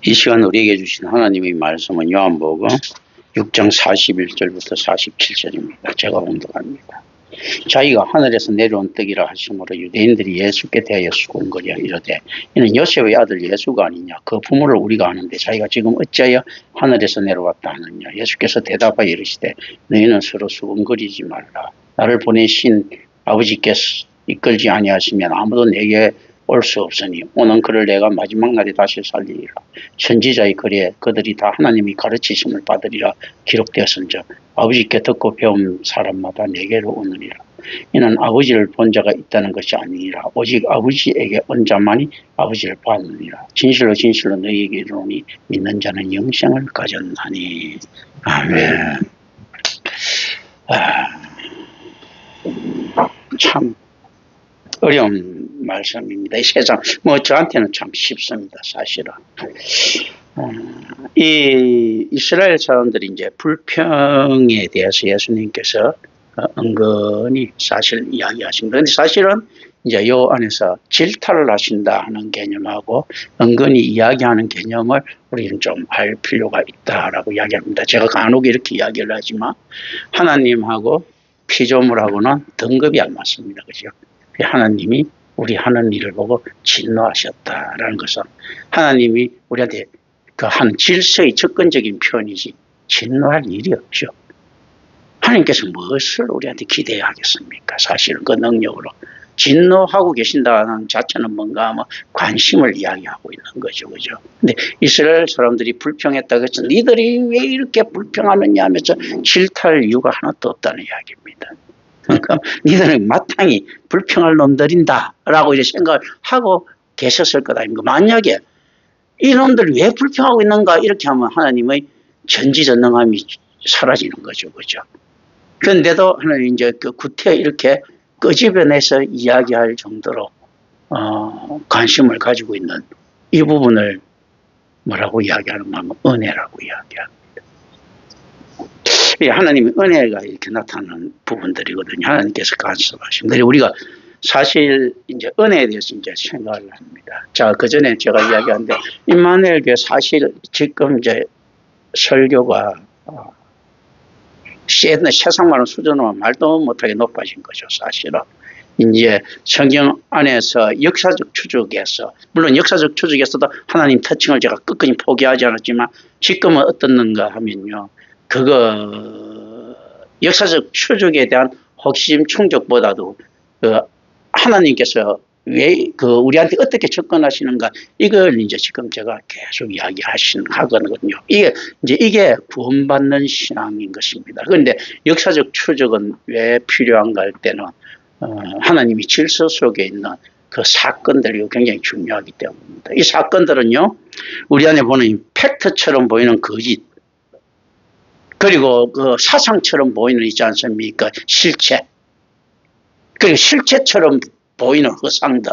이 시간 우리에게 주신 하나님의 말씀은 요한복음 6장 41절부터 47절입니다. 제가 봉독합니다. 자기가 하늘에서 내려온 떡이라 하심으로 유대인들이 예수께 대하여 수군거려 이르되 이는 요셉의 아들 예수가 아니냐, 그 부모를 우리가 아는데 자기가 지금 어찌하여 하늘에서 내려왔다 하느냐. 예수께서 대답하여 이르시되 너희는 서로 수군거리지 말라. 나를 보내신 아버지께서 이끌지 아니하시면 아무도 내게 올 수 없으니 오는 그를 내가 마지막 날에 다시 살리리라. 선지자의 글에 그들이 다 하나님이 가르치심을 받으리라 기록되었은즉 아버지께 듣고 배운 사람마다 내게로 오느니라. 이는 아버지를 본 자가 있다는 것이 아니니라. 오직 아버지에게 온 자만이 아버지를 봤느니라. 진실로 진실로 너희에게 이르노니 믿는 자는 영생을 가졌나니. 아멘. 참 어려운 말씀입니다. 이 세상 저한테는 참 쉽습니다. 사실은 이 이스라엘 사람들이 이제 불평에 대해서 예수님께서 은근히 사실 이야기하십니다. 그런데 사실은 이제 요 안에서 질타를 하신다 하는 개념하고 은근히 이야기하는 개념을 우리는 좀 알 필요가 있다라고 이야기합니다. 제가 간혹 이렇게 이야기를 하지만 하나님하고 피조물하고는 등급이 안 맞습니다. 그죠? 하나님이 우리 하는 일을 보고 진노하셨다라는 것은 하나님이 우리한테 그 한 질서의 접근적인 표현이지 진노할 일이 없죠. 하나님께서 무엇을 우리한테 기대해야 하겠습니까? 사실은 그 능력으로 진노하고 계신다는 자체는 뭔가 하면 관심을 이야기하고 있는 거죠. 그죠? 근데 이스라엘 사람들이 불평했다고 해서 니들이 왜 이렇게 불평하느냐 하면서 질타할 이유가 하나도 없다는 이야기입니다. 그러니까 니들은 마땅히 불평할 놈들인다 라고 이제 생각을 하고 계셨을 것 아닙니까? 만약에 이놈들 왜 불평하고 있는가 이렇게 하면 하나님의 전지전능함이 사라지는 거죠. 그죠? 그런데도 하나님 이제 그 구태 이렇게 끄집어내서 이야기할 정도로 관심을 가지고 있는 이 부분을 뭐라고 이야기하는가 하면 은혜라고 이야기합니다. 하나님의 은혜가 이렇게 나타나는 부분들이거든요. 하나님께서 간섭하십니다. 우리가 사실 이제 은혜에 대해서 이제 생각을 합니다. 자, 그 전에 제가 이야기한데 임마누엘 교회 사실 지금 이제 설교가 세상 많은 수준으로 말도 못하게 높아진 거죠. 사실은 이제 성경 안에서 역사적 추적에서 물론 역사적 추적에서도 하나님 특징을 제가 끝까지 포기하지 않았지만 지금은 어떻는가 하면요. 그거 역사적 추적에 대한 호기심 충족보다도 하나님께서 왜 우리한테 어떻게 접근하시는가 이걸 이제 지금 제가 계속 하거든요. 이게 구원받는 신앙인 것입니다. 그런데 역사적 추적은 왜 필요한가 할 때는 하나님이 질서 속에 있는 그 사건들이 굉장히 중요하기 때문입니다. 이 사건들은요 우리 안에 보는 팩트처럼 보이는 거짓 그리고 그 사상처럼 보이는 있지 않습니까? 실체. 그리고 실체처럼 보이는 허상들.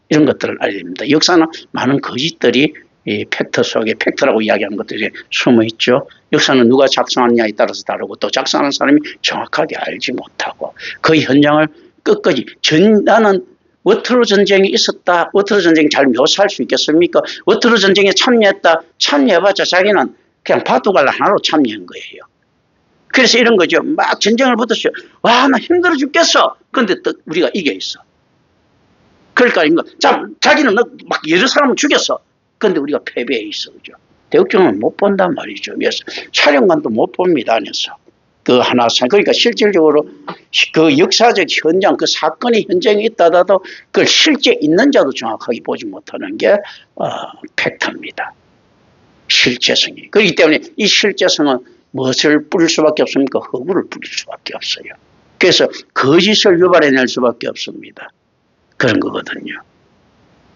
이런 것들을 알아야 됩니다. 역사는 많은 거짓들이 이 팩트 속에 팩트라고 이야기하는 것들이 숨어 있죠. 역사는 누가 작성하느냐에 따라서 다르고 또 작성하는 사람이 정확하게 알지 못하고 그 현장을 끝까지 나는 워터로 전쟁이 있었다. 워터로 전쟁 잘 묘사할 수 있겠습니까? 워터로 전쟁에 참여했다. 참여해봤자 자기는 그냥 바둑알 하나로 참여한 거예요. 그래서 이런 거죠. 막 전쟁을 붙었어요. 와, 나 힘들어 죽겠어. 그런데 또 우리가 이겨 있어. 그러니까 자기는 막 여러 사람을 죽였어. 그런데 우리가 패배해 있어. 그죠? 대역전은 못 본단 말이죠. 그래서 촬영관도 못 봅니다. 안에서. 그러니까 실질적으로 그 역사적 현장, 그 사건의 현장이 있다가도 그걸 실제 있는 자도 정확하게 보지 못하는 게 팩트입니다. 실제성이. 그렇기 때문에 이 실제성은 무엇을 뿌릴 수밖에 없습니까? 허구를 뿌릴 수밖에 없어요. 그래서 거짓을 유발해낼 수밖에 없습니다. 그런 거거든요.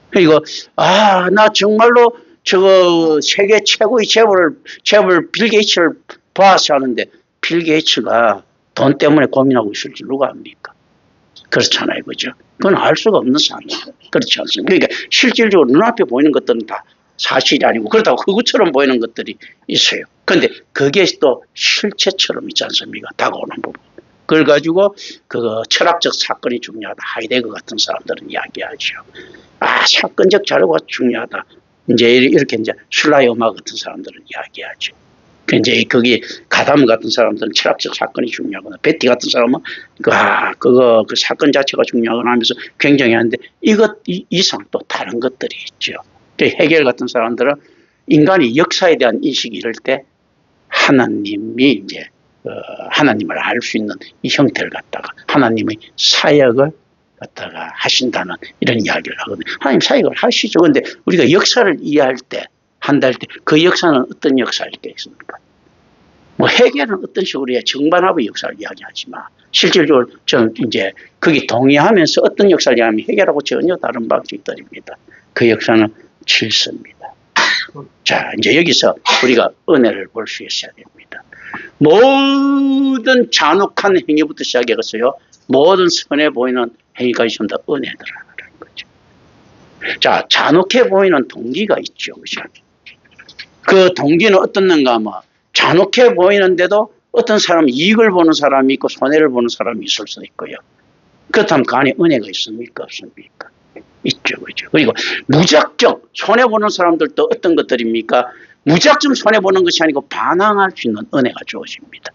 그리고 나 정말로 저거 세계 최고의 재벌 빌 게이츠를 봐서 하는데 빌 게이츠가 돈 때문에 고민하고 있을 줄 누가 압니까? 그렇잖아요. 그죠? 그건 알 수가 없는 사안이에요. 그렇지 않습니까? 그러니까 실질적으로 눈앞에 보이는 것들은 다 사실이 아니고 그렇다고 흑우처럼 보이는 것들이 있어요. 그런데 그게 또 실체처럼 있지 않습니까? 다가오는 부분. 그걸 가지고 그 철학적 사건이 중요하다. 하이데거 같은 사람들은 이야기하죠. 사건적 자료가 중요하다. 이제 이렇게 이제 슐라이어마 같은 사람들은 이야기하죠. 이제 거기 가다무 같은 사람들은 철학적 사건이 중요하거나 베티 같은 사람은 그 사건 자체가 중요하거나 하면서 굉장히 하는데 이것 이상 또 다른 것들이 있죠. 해겔 같은 사람들은 인간이 역사에 대한 인식이 이럴 때 하나님이 이제 하나님을 알 수 있는 이 형태를 갖다가 하나님의 사역을 갖다가 하신다는 이런 이야기를 하거든요. 하나님 사역을 하시죠. 그런데 우리가 역사를 이해할 때 한다 할 때 그 역사는 어떤 역사일 게 있습니까? 뭐 해결은 어떤 식으로 해 정반합의 역사를 이야기하지만 실질적으로 저는 이제 거기 동의하면서 어떤 역사를 이야기하면 해결하고 전혀 다른 방식들입니다. 그 역사는 질서입니다. 자, 이제 여기서 우리가 은혜를 볼 수 있어야 됩니다. 모든 잔혹한 행위부터 시작해서요. 모든 선해 보이는 행위까지 전부 다 은혜더라는 거죠. 자, 잔혹해 보이는 동기가 있죠. 그죠? 그 동기는 어떻는가 하면 잔혹해 보이는데도 어떤 사람은 이익을 보는 사람이 있고 손해를 보는 사람이 있을 수도 있고요. 그렇다면 그 안에 은혜가 있습니까? 없습니까? 있죠. 그죠? 그리고 무작정 손해보는 사람들도 어떤 것들입니까? 무작정 손해보는 것이 아니고 반항할 수 있는 은혜가 주어집니다.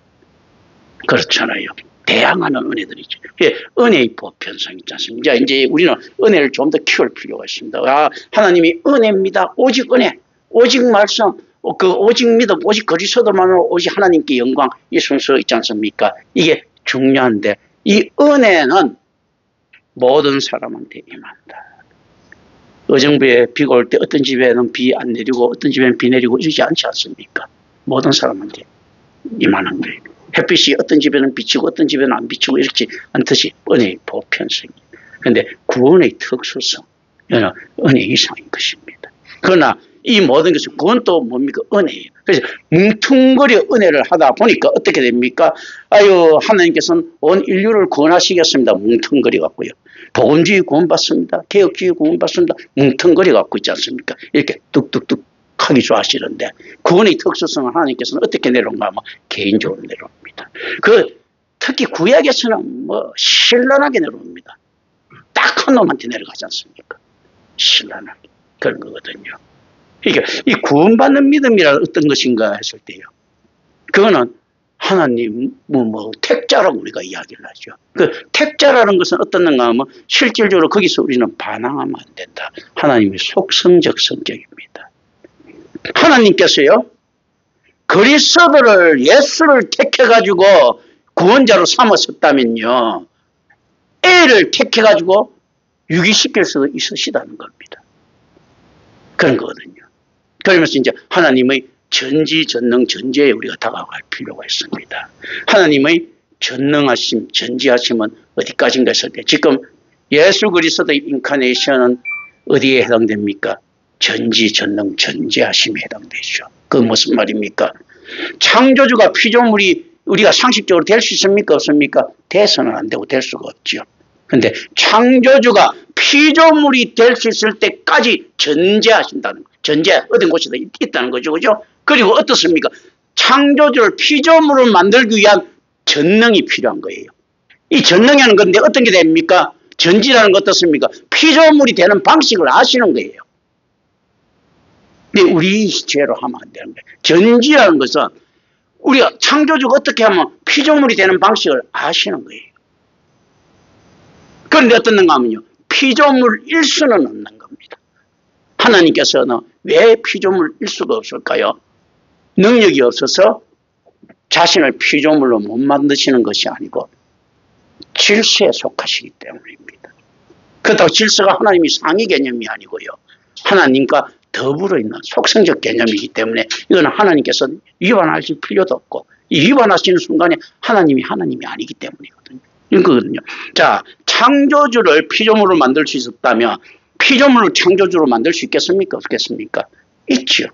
그렇잖아요. 대항하는 은혜들이죠. 은혜의 보편성 있지 않습니까? 이제 우리는 은혜를 좀 더 키울 필요가 있습니다. 하나님이 은혜입니다. 오직 은혜, 오직 말씀, 오직 믿음, 오직 그리스도만으로 오직 하나님께 영광, 이 순서 있지 않습니까? 이게 중요한데 이 은혜는 모든 사람한테 임한다. 의정부에 비가 올 때 어떤 집에는 비 안 내리고 어떤 집에는 비 내리고 이러지 않지 않습니까? 모든 사람한테 임하는 거예요. 햇빛이 어떤 집에는 비치고 어떤 집에는 안 비치고 이렇지 않듯이 은혜의 보편성이. 그런데 구원의 특수성, 은혜 이상인 것입니다. 그러나 이 모든 것은 그건 또 뭡니까? 은혜예요. 그래서 뭉퉁거려 은혜를 하다 보니까 어떻게 됩니까? 하나님께서는 온 인류를 구원하시겠습니다. 뭉퉁거려 갖고요. 복음주의 구원받습니다. 개혁주의 구원받습니다. 뭉퉁거려 갖고 있지 않습니까? 이렇게 뚝뚝뚝 하기 좋아하시는데 구원의 특수성을 하나님께서는 어떻게 내려온가 하면 개인적으로 내려옵니다. 특히 구약에서는 신랄하게 내려옵니다. 딱 한 놈한테 내려가지 않습니까? 신랄하게. 그런 거거든요. 그러니까 이 구원받는 믿음이란 어떤 것인가 했을 때요. 그거는 하나님 택자라고 우리가 이야기를 하죠. 그 택자라는 것은 어떻는가 하면 실질적으로 거기서 우리는 반항하면 안 된다. 하나님의 속성적 성격입니다. 하나님께서요. 그리스도를 예수를 택해가지고 구원자로 삼으셨다면요. 애를 택해가지고 유기시킬 수도 있으시다는 겁니다. 그런 거거든요. 그러면서 이제 하나님의 전지전능 전지에 우리가 다가갈 필요가 있습니다. 하나님의 전능하심, 전지하심은 어디까지인가 했을 때 지금 예수 그리스도의 인카네이션은 어디에 해당됩니까? 전지전능 전지하심에 해당되죠. 그 무슨 말입니까? 창조주가 피조물이 우리가 상식적으로 될 수 있습니까? 없습니까? 돼서는 안 되고 될 수가 없죠. 그런데 창조주가 피조물이 될 수 있을 때까지 전제하신다는 거예요. 전제 어떤 곳에도 있다는 거죠. 그죠? 그리고 어떻습니까? 창조주를 피조물을 만들기 위한 전능이 필요한 거예요. 이 전능이 하는 건데 어떤 게 됩니까? 전지라는 거 어떻습니까? 피조물이 되는 방식을 아시는 거예요. 근데 우리 죄로 하면 안 되는 거예요. 전지라는 것은 우리가 창조주가 어떻게 하면 피조물이 되는 방식을 아시는 거예요. 그런데 어떻는가 하면요. 피조물일 수는 없는 겁니다. 하나님께서는 왜 피조물일 수가 없을까요? 능력이 없어서 자신을 피조물로 못 만드시는 것이 아니고 질서에 속하시기 때문입니다. 그렇다고 질서가 하나님이 상위 개념이 아니고요. 하나님과 더불어 있는 속성적 개념이기 때문에 이건 하나님께서 위반하실 필요도 없고 위반하시는 순간에 하나님이 아니기 때문이거든요. 이거거든요. 자, 창조주를 피조물로 만들 수 있었다면 피조물을 창조주로 만들 수 있겠습니까? 없겠습니까? 있죠.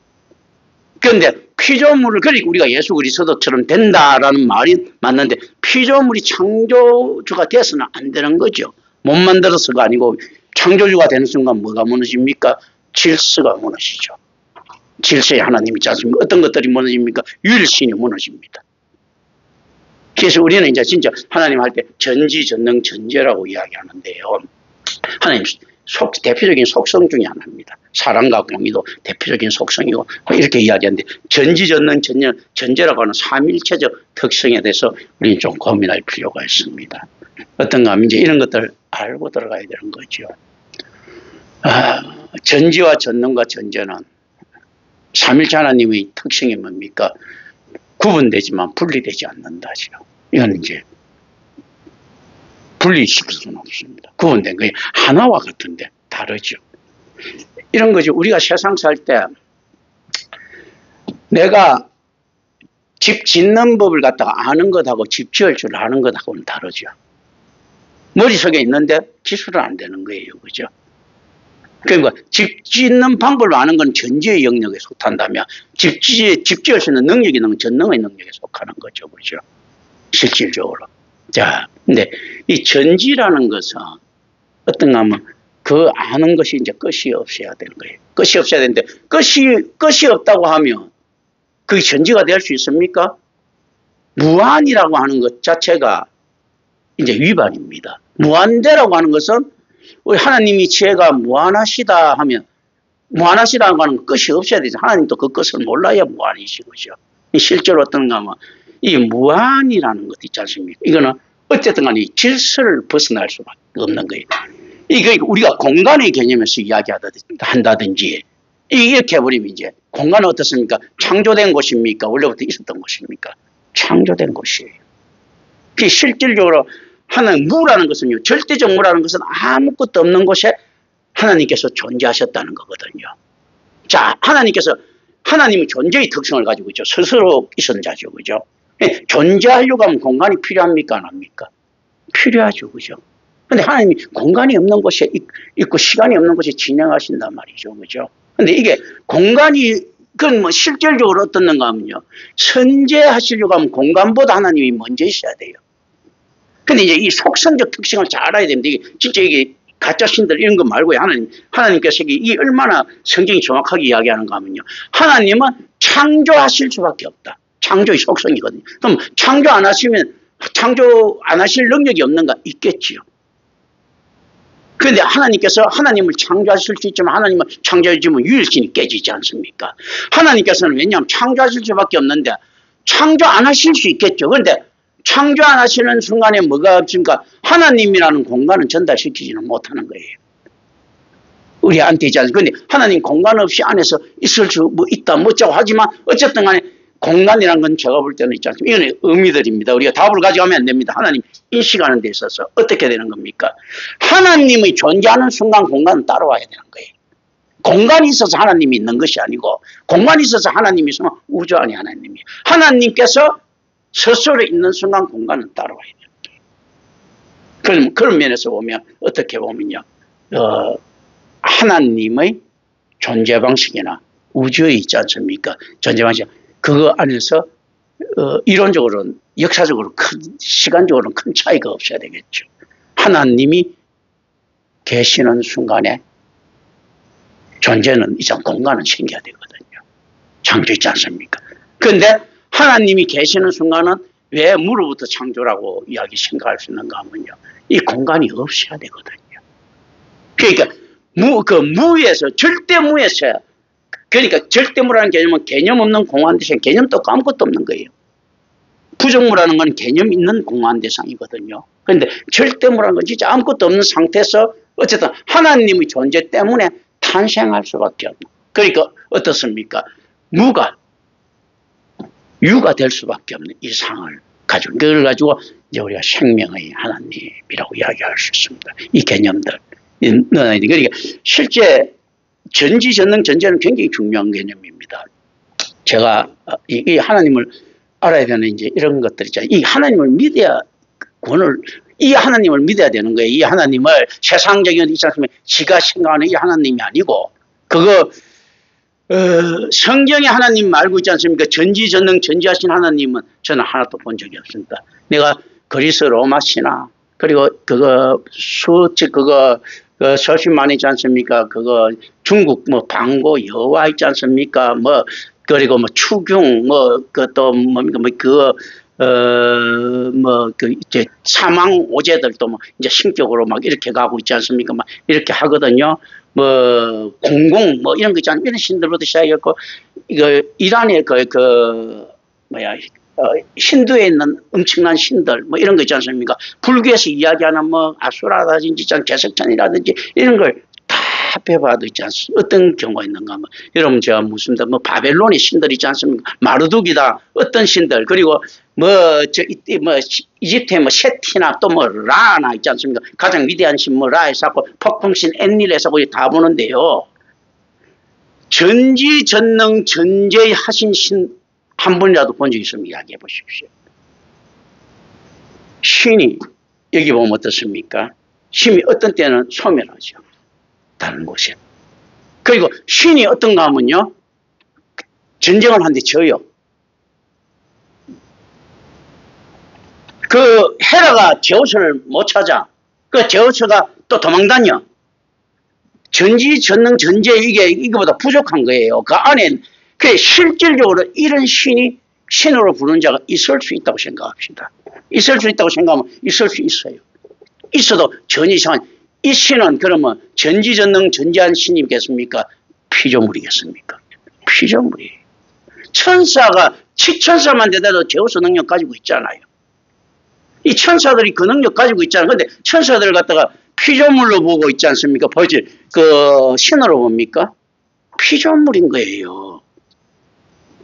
그런데 피조물을 그러니까 우리가 예수 그리스도처럼 된다라는 말이 맞는데 피조물이 창조주가 돼서는 안 되는 거죠. 못 만들어서가 아니고 창조주가 되는 순간 뭐가 무너집니까? 질서가 무너지죠. 질서에 하나님이 있지 않습니까? 어떤 것들이 무너집니까? 유일신이 무너집니다. 그래서 우리는 이제 진짜 하나님 할 때 전지전능 전제라고 이야기하는데요. 하나님 대표적인 속성 중에 하나입니다. 사랑과 공의도 대표적인 속성이고 이렇게 이야기하는데 전지전능 전제라고 하는 삼일체적 특성에 대해서 우리는 좀 고민할 필요가 있습니다. 어떤가 하면 이제 이런 것들을 알고 들어가야 되는 거죠. 전지와 전능과 전제는 삼일체 하나님의 특성이 뭡니까? 구분되지만 분리되지 않는다죠. 이건 이제 분리시킬 수는 없습니다. 구분된 거예요. 하나와 같은데 다르죠. 이런 거죠. 우리가 세상 살 때 내가 집 짓는 법을 갖다가 아는 것하고 집 지을 줄 아는 것하고는 다르죠. 머릿속에 있는데 기술은 안 되는 거예요. 그죠? 그러니까 집 짓는 방법을 아는 건 전지의 영역에 속한다면 집 지을 수 있는 능력이 있는 건 전능의 영역에 속하는 거죠. 그죠? 실질적으로. 자, 근데 이 전지라는 것은 어떤가 하면 그 아는 것이 이제 끝이 없어야 되는 거예요. 끝이 없어야 되는데 끝이 없다고 하면 그게 전지가 될 수 있습니까? 무한이라고 하는 것 자체가 이제 위반입니다. 무한대라고 하는 것은 우리 하나님이 지혜가 무한하시다 하면 무한하시다고 하는 끝이 없어야 되죠. 하나님도 그 끝을 몰라야 무한이시고죠. 실제로 어떤가 하면 이 무한이라는 것 있지 않습니까? 이거는 어쨌든 간에 질서를 벗어날 수밖에 없는 거예요. 이게 우리가 공간의 개념에서 이야기한다든지 이렇게 해버리면 이제 공간은 어떻습니까? 창조된 곳입니까? 원래부터 있었던 곳입니까? 창조된 곳이에요. 그 실질적으로 하나님 무라는 것은요, 절대적 무라는 것은 아무것도 없는 곳에 하나님께서 존재하셨다는 거거든요. 자, 하나님은 존재의 특성을 가지고 있죠. 스스로 있은 자죠. 그죠? 존재하려고 하면 공간이 필요합니까? 안 합니까? 필요하죠. 그죠? 근데 하나님이 공간이 없는 곳에 있고 시간이 없는 곳에 진행하신단 말이죠. 그죠? 근데 이게 공간이, 그건 뭐 실질적으로 어떻는가 하면요. 선재하시려고 하면 공간보다 하나님이 먼저 있어야 돼요. 근데 이제 이 속성적 특성을 잘 알아야 됩니다. 이게 진짜 이게 가짜 신들 이런 거 말고요. 하나님께서 이게 얼마나 성경이 정확하게 이야기하는가 하면요. 하나님은 창조하실 수밖에 없다. 창조의 속성이거든요. 그럼 창조 안 하실 능력이 없는가? 있겠지요. 그런데 하나님을 창조하실 수 있지만 하나님은 창조해주면 유일신이 깨지지 않습니까? 하나님께서는 왜냐하면 창조하실 수밖에 없는데 창조 안 하실 수 있겠죠. 그런데 창조 안 하시는 순간에 뭐가 없습니까? 하나님이라는 공간은 전달시키지는 못하는 거예요. 우리한테 있지 않습니까? 그런데 하나님 공간 없이 안에서 있을 수 있다 못자고 하지만 어쨌든 간에 공간이라는 건 제가 볼 때는 있지 않습니까? 이건 의미들입니다. 우리가 답을 가져가면 안 됩니다. 하나님 인식하는 데 있어서 어떻게 되는 겁니까? 하나님의 존재하는 순간 공간은 따라와야 되는 거예요. 공간이 있어서 하나님이 있는 것이 아니고 공간이 있어서 하나님이 있으면 우주 안에 하나님이에요. 하나님께서 스스로 있는 순간 공간은 따라와야 되는 거예요. 그런 면에서 보면 어떻게 보면요. 하나님의 존재 방식이나 우주에 있지 않습니까? 존재 방식. 그거 안에서 이론적으로는 역사적으로 시간적으로는 큰 차이가 없어야 되겠죠. 하나님이 계시는 순간에 존재는 이상 공간은 생겨야 되거든요. 창조 있지 않습니까? 그런데 하나님이 계시는 순간은 왜 무로부터 창조라고 생각할 수 있는가 하면요. 이 공간이 없어야 되거든요. 그러니까 무에서 절대무에서 그러니까 절대무라는 개념은 개념 없는 공간 대상, 개념도 없고 아무것도 없는 거예요. 부정무라는 건 개념 있는 공간 대상이거든요. 그런데 절대무라는 건 진짜 아무것도 없는 상태에서 어쨌든 하나님의 존재 때문에 탄생할 수밖에 없는. 그러니까 어떻습니까? 무가 유가 될 수밖에 없는 이 상을 가지고, 그걸 가지고 이제 우리가 생명의 하나님이라고 이야기할 수 있습니다. 이 개념들. 그러니까 실제 전지, 전능, 전제는 굉장히 중요한 개념입니다. 제가 이 하나님을 알아야 되는 이제 이런 것들 있잖아요. 이 하나님을 믿어야 이 하나님을 믿어야 되는 거예요. 이 하나님을 세상적인 있지 않습니까? 지가 생각하는 이 하나님이 아니고 성경의 하나님 말고 있지 않습니까? 전지, 전능, 전지하신 하나님은 저는 하나도 본 적이 없습니다. 내가 그리스 로마 신화 그리고 서신만 있지 않습니까? 중국 방고 여화 있지 않습니까? 그리고 추경 뭡니까? 이제 사망 오제들도 뭐 이제 신격으로 막 이렇게 가고 있지 않습니까? 막 이렇게 하거든요. 공공, 이런 거 있잖아요. 이런 신들부터 시작했고, 이거, 이란의 힌두에 있는 엄청난 신들, 이런 거 있지 않습니까? 불교에서 이야기하는 아수라라든지, 개석천이라든지, 이런 걸 다 배워봐도 있지 않습니까? 어떤 경우가 있는가 하면, 여러분, 제가 무슨들, 바벨론의 신들 있지 않습니까? 마르둑이다, 어떤 신들, 그리고 이집트의 세티나 또 라나 있지 않습니까? 가장 위대한 신 라에서 하고, 폭풍신 엔닐에서 거기 다 보는데요. 전지전능 전제하신 신 한 번이라도 본 적 있으면 이야기해 보십시오. 신이 여기 보면 어떻습니까? 신이 어떤 때는 소멸하죠. 다른 곳에. 그리고 신이 어떤가 하면요. 전쟁을 하는데 져요. 그 헤라가 제우스를 못 찾아. 그 제우스가 또 도망다녀. 전지전능 전제 이거보다 부족한 거예요. 그 안에 실질적으로 이런 신으로 부르는 자가 있을 수 있다고 생각합시다. 있을 수 있다고 생각하면 있을 수 있어요. 있어도 전혀 이상한 이 신은 그러면 전지전능 전제한 신이겠습니까? 피조물이겠습니까? 피조물이에요. 천사가 치천사만 되더라도 제우스 능력 가지고 있잖아요. 이 천사들이 그 능력 가지고 있잖아요. 근데 천사들을 갖다가 피조물로 보고 있지 않습니까? 보지 신으로 봅니까? 피조물인 거예요.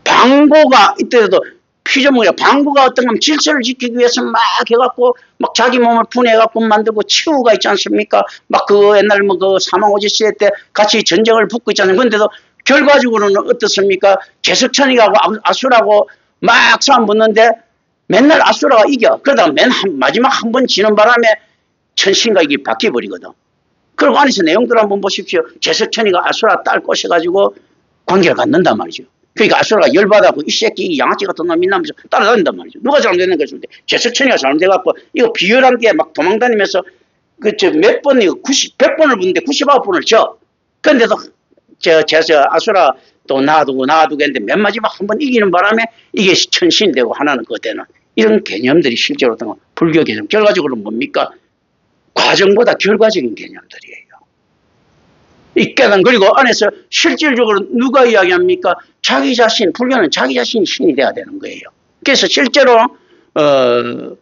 방고가 이때도 피조물이야. 방고가 어떤 건 질서를 지키기 위해서 막 해갖고 막 자기 몸을 분해해갖고 만들고 치우가 있지 않습니까? 막 옛날 사망 오지시대 때 같이 전쟁을 붙고 있잖아요. 그런데도 결과적으로는 어떻습니까? 제석천이하고 아수라고 막 싸움 붙는데 맨날 아수라가 이겨. 그러다가 마지막 한 번 지는 바람에 천신과 이게 바뀌어버리거든. 그리고 안에서 내용들 한번 보십시오. 제석천이가 아수라 딸 꼬셔가지고 관계를 갖는단 말이죠. 그러니까 아수라가 열받아갖고 이 새끼 양아치 같은 놈 있나면서 따라다닌단 말이죠. 누가 잘못되는 것인데 제석천이가 잘못돼갖고 이거 비열한 게 막 도망다니면서 몇 번, 100번을 붙는데 99번을 져. 그런데도 아수라 또 놔두고 했는데 맨 마지막 한 번 이기는 바람에 이게 천신이 되고 하나는 그때는 이런 개념들이 실제로 어떤 불교 개념 결과적으로 뭡니까? 과정보다 결과적인 개념들이에요. 이 깨닫는 그리고 안에서 실질적으로 누가 이야기합니까? 자기 자신, 불교는 자기 자신이 신이 돼야 되는 거예요. 그래서 실제로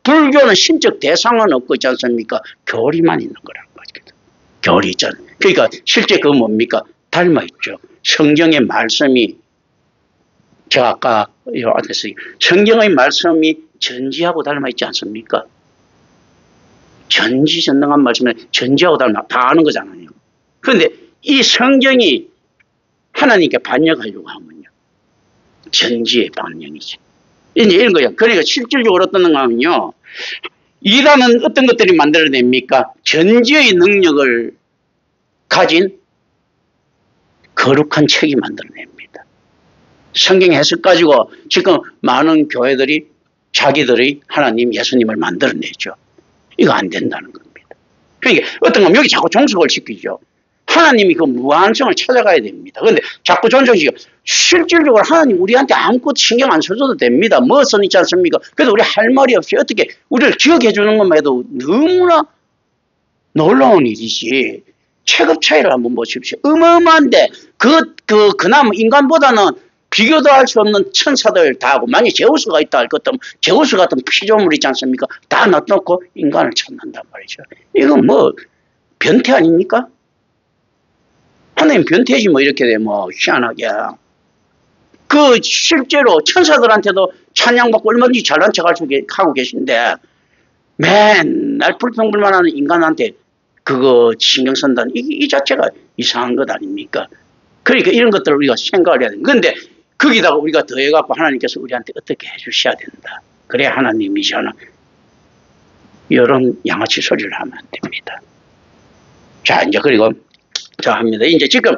불교는 신적 대상은 없고 있지 않습니까? 교리만 있는 거라는 거죠. 교리 있잖아요. 그러니까 실제 그건 뭡니까? 닮아 있죠. 성경의 말씀이 제가 아까 안에서 성경의 말씀이 전지하고 닮아 있지 않습니까? 전지전능한 말씀에 전지하고 닮아 다 아는 거잖아요. 그런데 이 성경이 하나님께 반역하려고 하면요. 전지의 반영이죠. 이제 이런 거예요. 그러니까 실질적으로 어떤 건가 하면요. 이단은 어떤 것들이 만들어냅니까? 전지의 능력을 가진 거룩한 책이 만들어냅니다. 성경 해석 가지고 지금 많은 교회들이 자기들의 하나님 예수님을 만들어내죠. 이거 안 된다는 겁니다. 그러니까 어떤 건 여기 자꾸 종속을 시키죠. 하나님이 그 무한성을 찾아가야 됩니다. 그런데 자꾸 존중시켜. 실질적으로 하나님 우리한테 아무것도 신경 안 써줘도 됩니다. 무엇은 있지 않습니까? 그래도 우리 할 말이 없이 어떻게 우리를 기억해 주는 것만 해도 너무나 놀라운 일이지. 체급 차이를 한번 보십시오. 어마어마한데 그나마 인간보다는 비교도 할 수 없는 천사들 다 하고 만약에 제우스가 있다 할 것 같으면 제우스 같은 피조물 있지 않습니까? 다 놔놓고 인간을 찾는단 말이죠. 이건 변태 아닙니까? 하나님 변태지 이렇게 되면 희한하게. 실제로 천사들한테도 찬양받고 얼마든지 잘난 척 하고 계신데 맨날 불평불만하는 인간한테 그거 신경 쓴다는 이 자체가 이상한 것 아닙니까? 그러니까 이런 것들을 우리가 생각을 해야 됩니다. 그런데 거기다가 우리가 더해갖고 하나님께서 우리한테 어떻게 해주셔야 된다. 그래야 하나님이잖아. 이런 양아치 소리를 하면 안 됩니다. 자, 이제 그리고 합니다. 이제 지금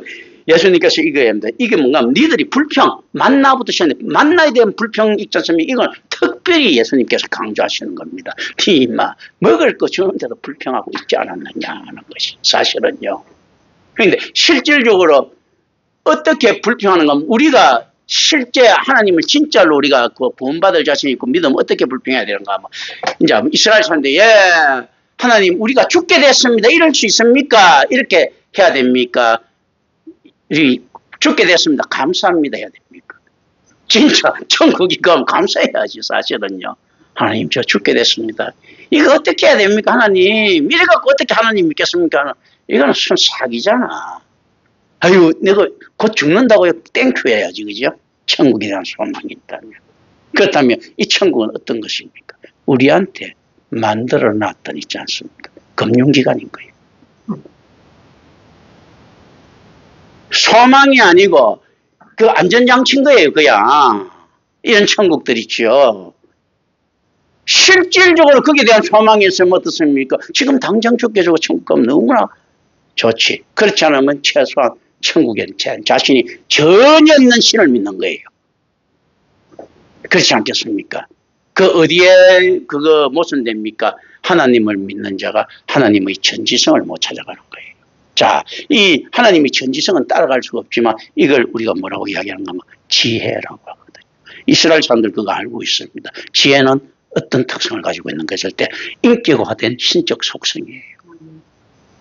예수님께서 이거 합니다. 이게 뭔가 니들이 불평, 만나부터 시작했는데 만나에 대한 불평 있지 않습니까? 이건 특별히 예수님께서 강조하시는 겁니다. 먹을 거 주는데도 불평하고 있지 않았느냐 하는 것이 사실은요. 그런데 실질적으로 어떻게 불평하는 건 우리가 실제 하나님을 진짜로 우리가 그 구원받을 자신 있고 믿으면 어떻게 불평해야 되는가? 뭐 이제 이스라엘 사람들 하나님 우리가 죽게 됐습니다. 이럴 수 있습니까? 이렇게 해야 됩니까? 죽게 됐습니다. 감사합니다. 해야 됩니까? 진짜 천국이 가면 감사해야지 사실은요. 하나님 저 죽게 됐습니다. 이거 어떻게 해야 됩니까? 하나님 이래갖고 어떻게 하나님 믿겠습니까? 이거는 순 사기잖아. 아유 내가 곧 죽는다고 땡큐 해야지 그죠? 천국에 대한 소망이 있다면. 그렇다면 이 천국은 어떤 것입니까? 우리한테 만들어 놨던 있지 않습니까? 금융기관인 거예요. 소망이 아니고 그 안전장치인 거예요 그냥. 이런 천국들 있죠. 실질적으로 거기에 대한 소망이 있으면 어떻습니까? 지금 당장 죽게 주고 천국 가면 너무나 좋지. 그렇지 않으면 최소한 천국에 자신이 전혀 없는 신을 믿는 거예요. 그렇지 않겠습니까? 그 어디에 그거 모순됩니까? 하나님을 믿는 자가 하나님의 전지성을 못 찾아가는 거예요. 자, 이 하나님의 전지성은 따라갈 수가 없지만 이걸 우리가 뭐라고 이야기하는가 하면 지혜라고 하거든요. 이스라엘 사람들 그거 알고 있습니다. 지혜는 어떤 특성을 가지고 있는 것일 때 인격화된 신적 속성이에요.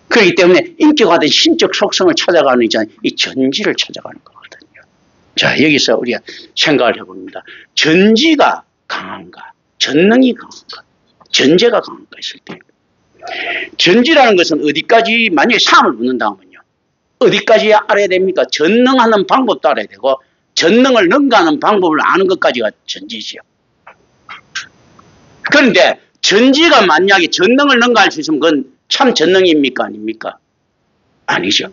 그렇기 때문에 인격화된 신적 속성을 찾아가는 이 전지를 찾아가는 거거든요. 자, 여기서 우리가 생각을 해봅니다. 전지가 강한가? 전능이 강한가? 전제가 강한가 했을 때 전지라는 것은 어디까지 만약에 사람을 묻는다면요. 어디까지 알아야 됩니까? 전능하는 방법도 알아야 되고 전능을 능가하는 방법을 아는 것까지가 전지지요. 그런데 전지가 만약에 전능을 능가할 수 있으면 그건 참 전능입니까? 아닙니까? 아니죠.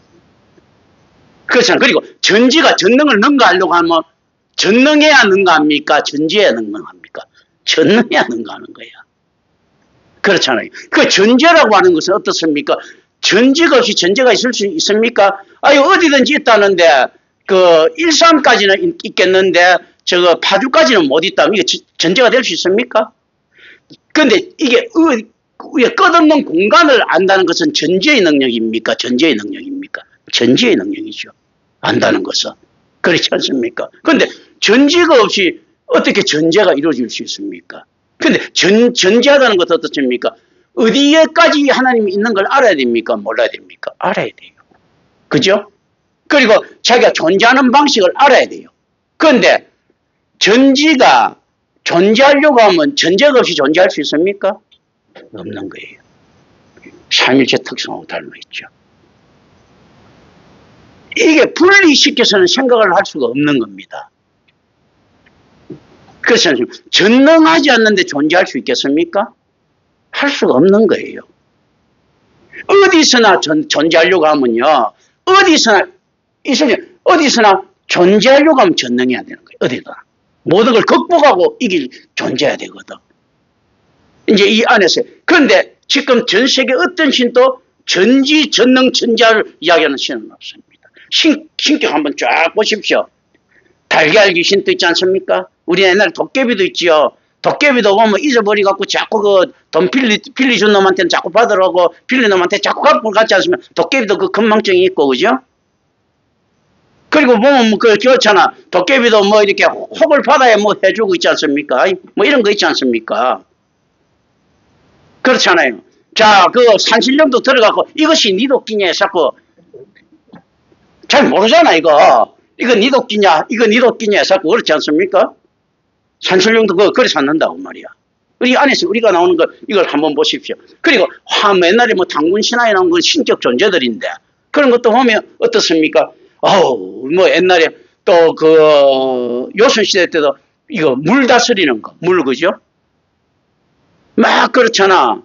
그렇잖아요. 그리고 전지가 전능을 능가하려고 하면 전능해야 능가합니까? 전지해야 능가합니까? 전능해야 능가하는 거야. 그렇잖아요. 그 전제라고 하는 것은 어떻습니까? 전지가 없이 전제가 있을 수 있습니까? 아유, 어디든지 있다는데, 그, 일산까지는 있겠는데, 저거 파주까지는 못 있다면 이게 전제가 될 수 있습니까? 근데 이게, 끝없는 공간을 안다는 것은 전제의 능력입니까? 전제의 능력입니까? 전제의 능력이죠. 안다는 것은. 그렇지 않습니까? 근데 전제가 없이 어떻게 전제가 이루어질 수 있습니까? 근데 전제하다는 것은 어떻습니까? 어디에까지 하나님이 있는 걸 알아야 됩니까? 몰라야 됩니까? 알아야 돼요. 그죠? 그리고 자기가 존재하는 방식을 알아야 돼요. 그런데 전지가 존재하려고 하면 전제가 없이 존재할 수 있습니까? 없는 거예요. 삼일체 특성하고 달라 있죠. 이게 분리시켜서는 생각을 할 수가 없는 겁니다. 그래서 전능하지 않는데 존재할 수 있겠습니까? 할 수가 없는 거예요. 어디서나 존재하려고 하면요. 어디서나 존재하려고 하면 전능해야 되는 거예요. 어디다. 모든 걸 극복하고 이길 존재해야 되거든. 이제 이 안에서. 그런데 지금 전 세계 어떤 신도 전지, 전능, 전자를 이야기하는 신은 없습니다. 신격 한번 쫙 보십시오. 달걀기 신도 있지 않습니까? 우리 옛날에 도깨비도 있지요. 도깨비도 보면 잊어버리갖고 자꾸 그 돈 빌려준 놈한테는 자꾸 받으라고 빌린 놈한테 자꾸 갚고 갔지 않습니까? 도깨비도 그 건망증이 있고, 그죠? 그리고 보면 뭐 그렇잖아. 도깨비도 뭐 이렇게 혹을 받아야 뭐 해주고 있지 않습니까? 뭐 이런 거 있지 않습니까? 그렇잖아요. 자, 그 산신령도 들어가고 이것이 네 도끼냐 자꾸 잘 모르잖아 이거. 이거 네 도끼냐? 이거 네 도끼냐? 자꾸 그렇지 않습니까? 산신령도 그래 찾는다고 말이야. 이 안에서 우리가 나오는 거 이걸 한번 보십시오. 그리고 옛날에 뭐 당군 신화에 나온 건 신적 존재들인데 그런 것도 보면 어떻습니까? 뭐 옛날에 또 그 요순시대 때도 이거 물 다스리는 거, 물 그죠? 막 그렇잖아.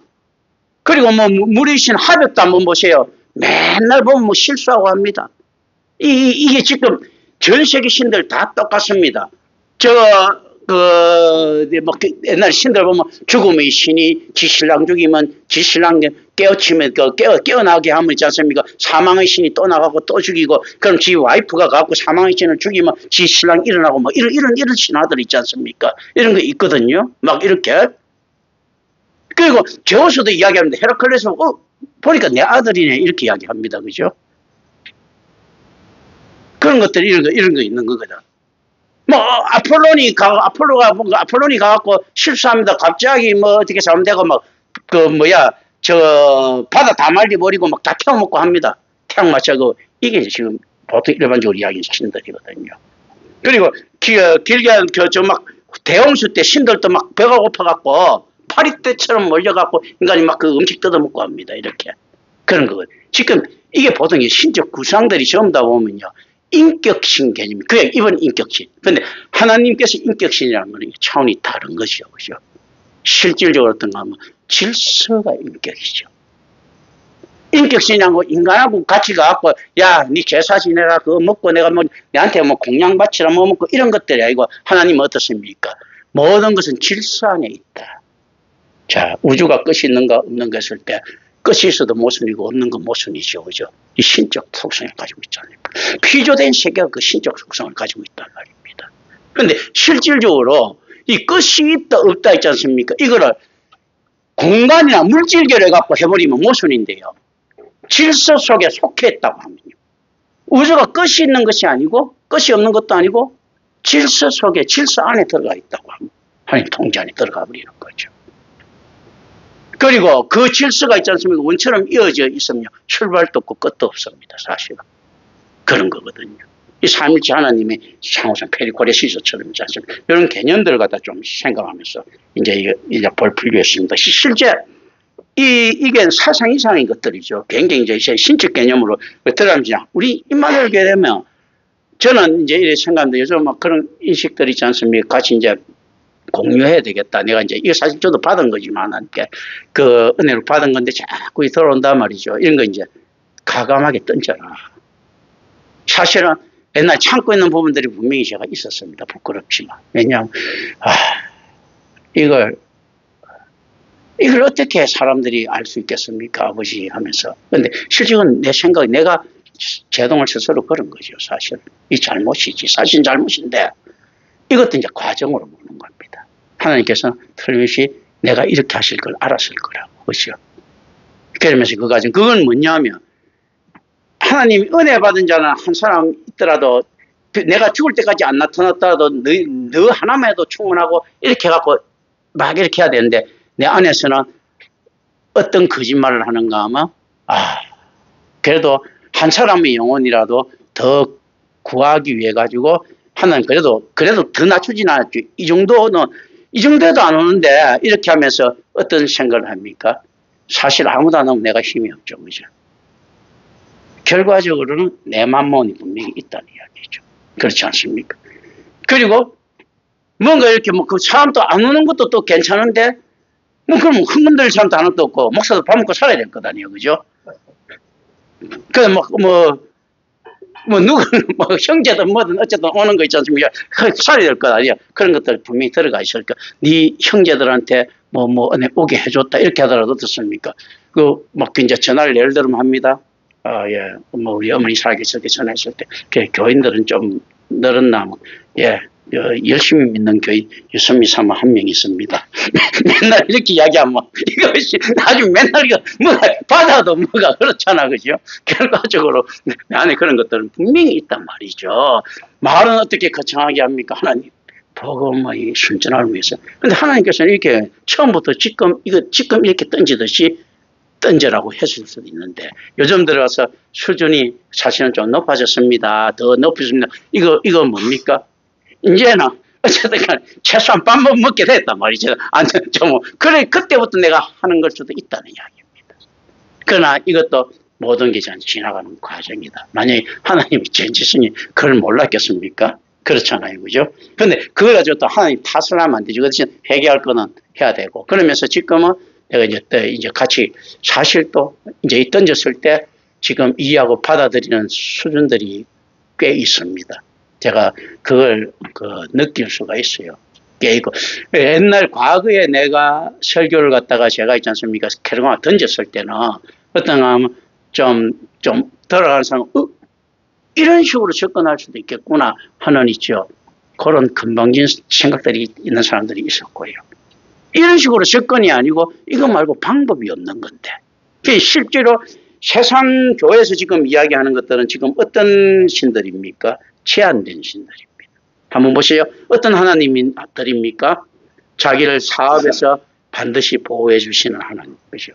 그리고 뭐 물의 신 하백도 한번 보세요. 맨날 보면 뭐 실수하고 합니다. 이게 지금 전 세계 신들 다 똑같습니다. 뭐 옛날 신들 보면 죽음의 신이 지신랑 죽이면 지신랑 깨어치면 깨어나게 하면 있지 않습니까? 사망의 신이 또 나가고 또 죽이고 그럼 지 와이프가 가고 사망의 신을 죽이면 지 신랑 일어나고 뭐 이런 신화들 있지 않습니까? 이런 거 있거든요. 막 이렇게. 그리고 제우스도 이야기하는데 헤라클레스 보니까 내 아들이네 이렇게 이야기합니다. 그죠? 그런 것들 이런 거 있는 거거든. 뭐 아폴로가 뭔가 아폴론이 가갖고 실수합니다. 갑자기 뭐 어떻게 잘못되고 막 그 뭐야 저 바다 다 말려버리고 막 다 태워먹고 합니다. 태양 맞춰고 이게 지금 보통 일반적으로 이야기하는 신들이거든요. 그리고 길게 저 막 대홍수 때 신들도 막 배가 고파갖고 파리떼처럼 몰려갖고 인간이 막 그 음식 뜯어먹고 합니다. 이렇게 그런 거. 지금 이게 보통 신적 구상들이 전부 다 보면요. 인격신 개념. 그게 이번 인격신. 근데 하나님께서 인격신이라는 건 차원이 다른 것이죠. 그죠? 실질적으로 어떤가 하면 질서가 인격이죠. 인격신이라고 인간하고 같이 가갖고, 야, 니 제사 지내라, 그거 먹고 내가 뭐, 내한테 뭐 공양 바치라 뭐 먹고 이런 것들이 아니고, 하나님은 어떻습니까? 모든 것은 질서 안에 있다. 자, 우주가 끝이 있는가 없는가 했을 때, 끝이 있어도 모순이고 없는 건 모순이죠. 그죠? 이 신적 속성을 가지고 있지 않습니까? 피조된 세계가 그 신적 속성을 가지고 있단 말입니다. 그런데 실질적으로 이 끝이 있다 없다 있지 않습니까? 이거를 공간이나 물질결에 갖고 해버리면 모순인데요. 질서 속에 속해 있다고 하면요. 우주가 끝이 있는 것이 아니고 끝이 없는 것도 아니고 질서 속에 질서 안에 들어가 있다고 하면 하나님 통제 안에 들어가 버리는 거죠. 그리고 그 질서가 있지 않습니까? 원처럼 이어져 있으면 출발도 없고 끝도 없습니다. 사실은. 그런 거거든요. 이 삼일체 하나님의 창호성 페리코레시스처럼 있지 않습니까? 이런 개념들을 갖다 좀 생각하면서 이제 볼 필요가 있습니다. 실제 이게 사상 이상의 것들이죠. 굉장히 이제 신적 개념으로 들어가면 우리 입만 열게 되면 저는 이제 이렇게 생각하는데 요즘 막 그런 인식들이 있지 않습니까? 같이 이제 공유해야 되겠다. 내가 이제 이거 사실 저도 받은 거지만 그 은혜를 받은 건데 자꾸 들어온단 말이죠. 이런 거 이제 가감하게 던져라. 사실은 옛날 참고 있는 부분들이 분명히 제가 있었습니다. 부끄럽지만. 왜냐하면 이걸 어떻게 사람들이 알 수 있겠습니까? 아버지 하면서. 근데 실질은 내 생각에 내가 제동을 스스로 걸은 거죠. 사실. 이 잘못이지. 사실 잘못인데 이것도 이제 과정으로 보는 겁니다. 하나님께서는 틀림없이 내가 이렇게 하실 걸 알았을 거라고. 그렇죠? 그러면서 그 과정. 그건 뭐냐면 하나님이 은혜 받은 자는 한 사람 있더라도 내가 죽을 때까지 안 나타났더라도 너 하나만 해도 충분하고 이렇게 해갖고 막 이렇게 해야 되는데 내 안에서는 어떤 거짓말을 하는가 하면 그래도 한 사람의 영혼이라도 더 구하기 위해 가지고 하나님 그래도 더 낮추진 않았죠. 이 정도도 안 오는데 이렇게 하면서 어떤 생각을 합니까? 사실 아무도 안 오면 내가 힘이 없죠. 그죠? 결과적으로는 내 만몬이 분명히 있다는 이야기죠. 그렇지 않습니까? 그리고 뭔가 이렇게 뭐 그 사람도 안 오는 것도 또 괜찮은데 뭐 그럼 흥분될 사람도 안 것도 없고 목사도 밥 먹고 살아야 될 거 아니에요. 그죠? 그래 누구는 뭐 형제든 뭐든 어쨌든 오는 거 있지 않습니까? 살아야 될 거 아니에요. 그런 것들 분명히 들어가 있으니까 네 형제들한테 뭐 오게 해줬다 이렇게 하더라도 어떻습니까? 막 이제 전화를 예를 들면 합니다. 예, 뭐 우리 어머니 살아계실 때 전화했을 때 교인들은 좀 늘었나 뭐 예. 열심히 믿는 교인 유선미 사모 한 명 있습니다. 맨날 이렇게 이야기하면 이것이 나중에 맨날 이거 뭐가 받아도 뭐가 그렇잖아. 그죠? 결과적으로 내 안에 그런 것들은 분명히 있단 말이죠. 말은 어떻게 거창하게 합니까? 하나님 복음의 순전함을 위해서. 근데 하나님께서는 이렇게 처음부터 지금 이렇게 던지듯이 던져라고 했을 수도 있는데 요즘 들어서 수준이 사실은 좀 높아졌습니다. 더 높아졌습니다. 이거 뭡니까? 이제는 어쨌든 최소한 밥만 먹게 됐단 말이죠. 그래 그때부터 내가 하는 걸 수도 있다는 이야기입니다. 그러나 이것도 모든 게 지나가는 과정이다. 만약에 하나님이 전지신이 그걸 몰랐겠습니까? 그렇잖아요. 그죠? 근데 그걸 가지고 또 하나님 탓을 하면 안 되죠. 그 대신 해결할 거는 해야 되고. 그러면서 지금은 내가 이제 같이 사실 또 이제 던졌을 때 지금 이해하고 받아들이는 수준들이 꽤 있습니다. 제가 그걸 느낄 수가 있어요. 깨고 옛날 과거에 내가 설교를 갖다가 제가 있지 않습니까? 캐러가 던졌을 때는 어떤가 하면 좀 돌아가는 사람 이런 식으로 접근할 수도 있겠구나 하는 있죠. 그런 건방진 생각들이 있는 사람들이 있었고요. 이런 식으로 접근이 아니고 이거 말고 방법이 없는 건데 실제로 세상 교회에서 지금 이야기하는 것들은 지금 어떤 신들입니까? 제한된 신들입니다. 한번 보세요. 어떤 하나님들입니까? 자기를 사업에서 반드시 보호해 주시는 하나님이죠.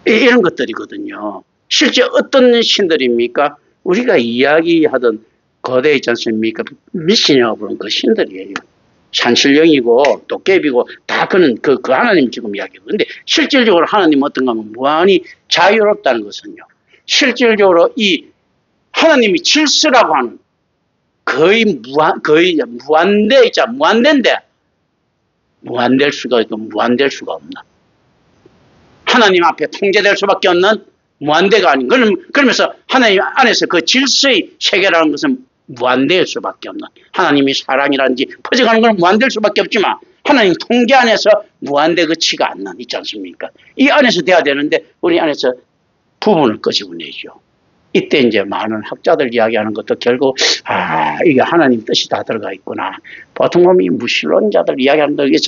이런 것들이거든요. 실제 어떤 신들입니까? 우리가 이야기하던 거대에 있지 않습니까? 미신이라고 부르는 그 신들이에요. 산신령이고 도깨비고 다 그 하나님 지금 이야기고. 근데 실질적으로 하나님은 어떤가 하면 무한히 자유롭다는 것은요. 실질적으로 이 하나님이 질서라고 하는 거의 무한대 있잖아. 무한대인데 무한될 수가 있고 무한될 수가 없나. 하나님 앞에 통제될 수밖에 없는 무한대가 아닌. 그러면서 하나님 안에서 그 질서의 세계라는 것은 무한대일 수밖에 없는. 하나님이 사랑이라든지 퍼져가는 건 무한될 수밖에 없지만 하나님 통제 안에서 무한대 그치가 않는 있지 않습니까? 이 안에서 돼야 되는데 우리 안에서 부분을 끄집어내죠. 이때 이제 많은 학자들 이야기하는 것도 결국 이게 하나님 뜻이 다 들어가 있구나. 보통 보면 이 무신론자들 이야기하는 거 이게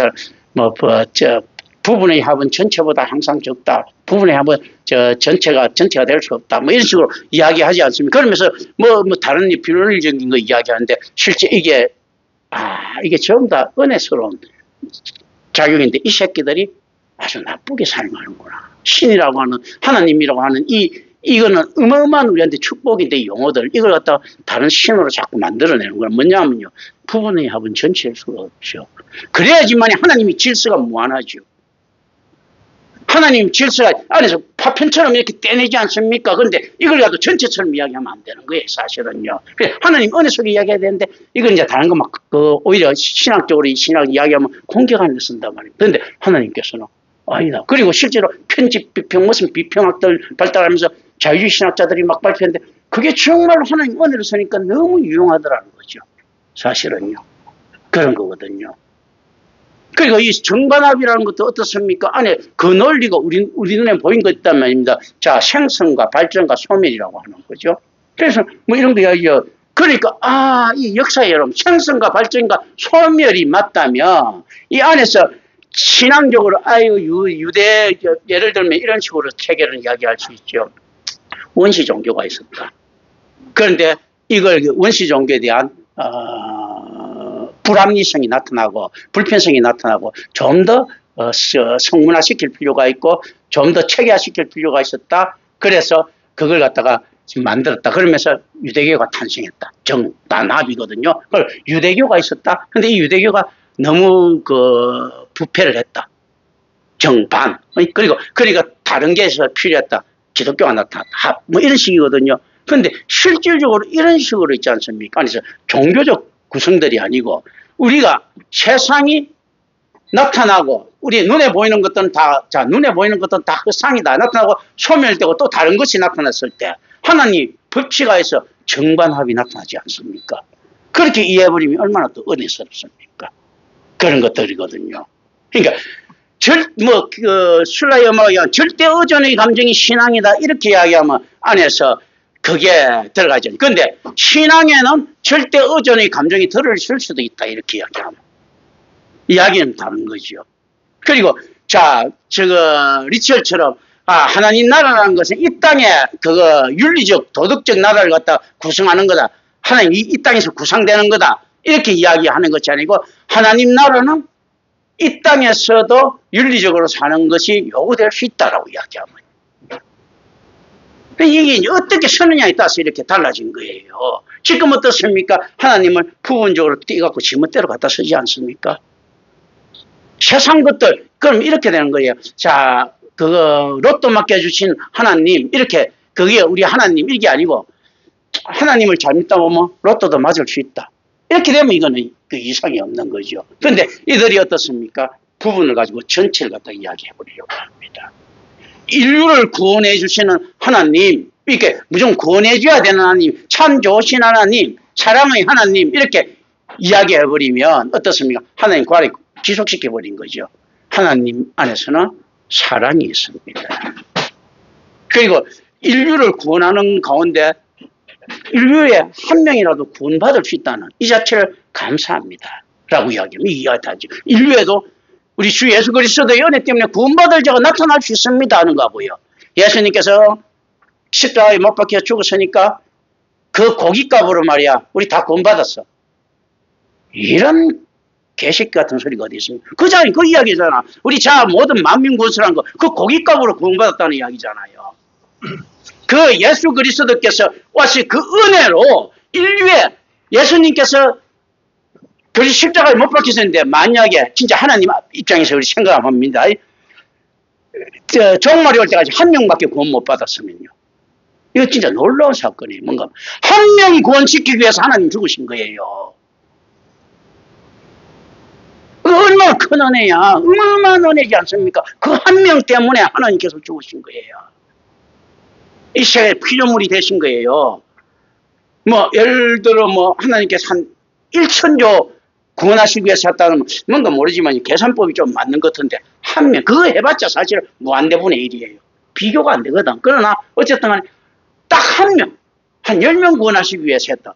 부분의 합은 전체보다 항상 적다. 부분의 합은 전체가 될 수 없다. 뭐 이런 식으로 이야기하지 않습니까? 그러면서 다른 비론적인 거 이야기하는데 실제 이게 전부 다 은혜스러운 작용인데 이 새끼들이 아주 나쁘게 사용하는구나. 신이라고 하는 하나님이라고 하는 이거는 어마어마한 우리한테 축복인데 용어들 이걸 갖다가 다른 신으로 자꾸 만들어내는 거야. 뭐냐면요. 부분의 합은 전체일 수가 없죠. 그래야지만 하나님이 질서가 무한하죠. 하나님 질서가 안에서 파편처럼 이렇게 떼내지 않습니까? 그런데 이걸 가도 전체처럼 이야기하면 안 되는 거예요, 사실은요. 그래, 하나님 은혜 속에 이야기해야 되는데, 이건 이제 다른 거 오히려 신학적으로 신학 이야기하면 공격하는 데 쓴단 말이에요. 그런데 하나님께서는 아니다. 그리고 실제로 편집, 비평, 무슨 비평학들 발달하면서 자유주의 신학자들이 막 발표했는데, 그게 정말로 하나님 은혜로 쓰니까 너무 유용하더라는 거죠. 사실은요. 그런 거거든요. 그리고 이 정반합이라는 것도 어떻습니까? 안에 그 논리가 우리 눈에 보인 것 있단 말입니다. 자, 생성과 발전과 소멸이라고 하는 거죠. 그래서 이런 거 이야기요. 그러니까 이 역사에 여러분 생성과 발전과 소멸이 맞다면 이 안에서 신앙적으로 유대 예를 들면 이런 식으로 체계를 이야기할 수 있죠. 원시 종교가 있었다. 그런데 이걸 원시 종교에 대한 불합리성이 나타나고 불편성이 나타나고 좀 더 성문화시킬 필요가 있고 좀 더 체계화시킬 필요가 있었다. 그래서 그걸 갖다가 지금 만들었다. 그러면서 유대교가 탄생했다. 정반합이거든요. 그걸 유대교가 있었다. 근데 이 유대교가 너무 부패를 했다. 정반. 그리고 그러니까 다른 게 있어서 필요했다. 기독교가 나타났다. 합. 이런 식이거든요. 그런데 실질적으로 이런 식으로 있지 않습니까? 그래서 종교적 구성들이 아니고 우리가 세상이 나타나고 우리 눈에 보이는 것들은 다 흑상이다. 나타나고 소멸되고 또 다른 것이 나타났을 때 하나님 법치가에서 정반합이 나타나지 않습니까? 그렇게 이해해버리면 얼마나 또 은혜스럽습니까? 그런 것들이거든요. 그러니까 술라의 엄마가 절대 의존의 감정이 신앙이다 이렇게 이야기하면 안에서 그게 들어가죠. 그런데 신앙에는 절대 의존의 감정이 들어있을 수도 있다 이렇게 이야기하면 이야기는 다른 거죠. 그리고 리처처럼 하나님 나라라는 것은 이 땅에 윤리적 도덕적 나라를 갖다 구성하는 거다. 하나님 이 땅에서 구성되는 거다. 이렇게 이야기하는 것이 아니고 하나님 나라는 이 땅에서도 윤리적으로 사는 것이 요구될 수 있다라고 이야기하면 이게 어떻게 쓰느냐에 따라서 이렇게 달라진 거예요. 지금 어떻습니까? 하나님을 부분적으로 띄갖고 지멋대로 갖다 쓰지 않습니까? 세상 것들, 그럼 이렇게 되는 거예요. 자, 로또 맡겨주신 하나님, 그게 우리 하나님, 이게 아니고, 하나님을 잘 믿다 보면 로또도 맞을 수 있다. 이렇게 되면 이거는 그 이상이 없는 거죠. 그런데 이들이 어떻습니까? 부분을 가지고 전체를 갖다 이야기해버리려고 합니다. 인류를 구원해 주시는 하나님, 이렇게 무조건 구원해 줘야 되는 하나님, 참 좋으신 하나님, 사랑의 하나님 이렇게 이야기해버리면 어떻습니까? 하나님 과를 지속시켜버린 거죠. 하나님 안에서는 사랑이 있습니다. 그리고 인류를 구원하는 가운데 인류에 한 명이라도 구원받을 수 있다는 이 자체를 감사합니다. 라고 이야기하면 이해하죠. 인류에도 우리 주 예수 그리스도의 은혜 때문에 구원받을 자가 나타날 수 있습니다 하는 거고요. 예수님께서 십자가에 못 박혀 죽었으니까 그 고깃값으로 말이야 우리 다 구원받았어. 이런 개새끼 같은 소리가 어디 있습니까? 그 이야기잖아. 우리 자 모든 만민군수라는 거, 그 고깃값으로 구원받았다는 이야기잖아요. 그 예수 그리스도께서 와서 그 은혜로 인류에 예수님께서 그 십자가에 못 박히셨는데 만약에 진짜 하나님 입장에서 우리 생각하면 합니다. 종말이 올 때까지 한 명밖에 구원 못 받았으면요. 이거 진짜 놀라운 사건이에요. 뭔가 한 명이 구원시키기 위해서 하나님 죽으신 거예요. 얼마나 큰 은혜야. 얼마나 은혜지 않습니까? 그 한 명 때문에 하나님께서 죽으신 거예요. 이 세상에 피조물이 되신 거예요. 뭐 예를 들어 뭐 하나님께서 한 1천조 구원하시기 위해서 했다는 뭔가 모르지만 계산법이 좀 맞는 것 같은데 한 명 그거 해봤자 사실 무한대분의 1이에요. 비교가 안 되거든. 그러나 어쨌든 간에 딱 한 명, 한 10명 구원하시기 위해서 했다.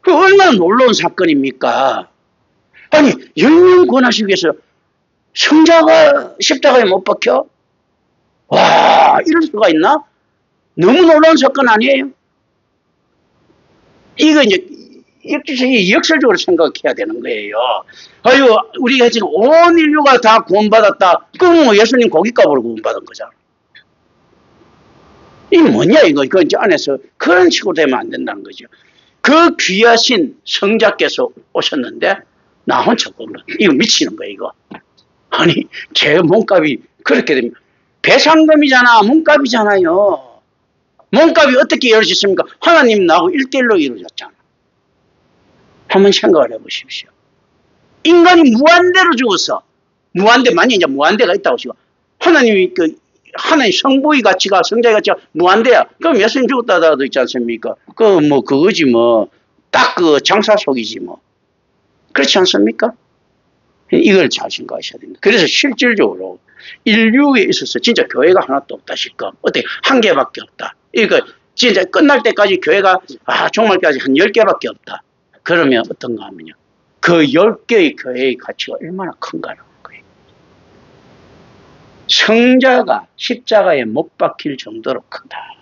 그 얼마나 놀라운 사건입니까? 아니 10명 구원하시기 위해서 성자가 십자가에 못 박혀? 와, 이럴 수가 있나? 너무 놀라운 사건 아니에요? 이거 이제 역설적으로 생각해야 되는 거예요. 아유, 우리가 지금 온 인류가 다 구원받았다. 그럼 뭐 예수님 고깃값으로 구원받은 거잖아. 이게 뭐냐, 이거 이제 안에서 그런 식으로 되면 안 된다는 거죠. 그 귀하신 성자께서 오셨는데 나 혼자 보면 이거 미치는 거예요, 이거. 아니, 제 몸값이 그렇게 되면 배상금이잖아, 몸값이잖아요. 몸값이 어떻게 이루어졌습니까? 하나님 나하고 1대1로 이루어졌잖아. 한번 생각을 해보십시오. 인간이 무한대로 죽었어. 무한대, 만약에 이제 무한대가 있다고 치고 하나님이 하나님 성부의 가치가 성자의 가치가 무한대야. 그럼 예수님 죽었다도 있지 않습니까? 그거지 뭐. 딱 그 장사 속이지 뭐. 그렇지 않습니까? 이걸 잘 생각하셔야 됩니다. 그래서 실질적으로 인류에 있어서 진짜 교회가 하나도 없다 싶고 어떻게 한 개밖에 없다. 이거 진짜 끝날 때까지 교회가 종말까지 한 10개밖에 없다. 그러면 어떤가 하면요. 그 10개의 교회의 가치가 얼마나 큰가라는 거예요. 성자가 십자가에 못 박힐 정도로 크다.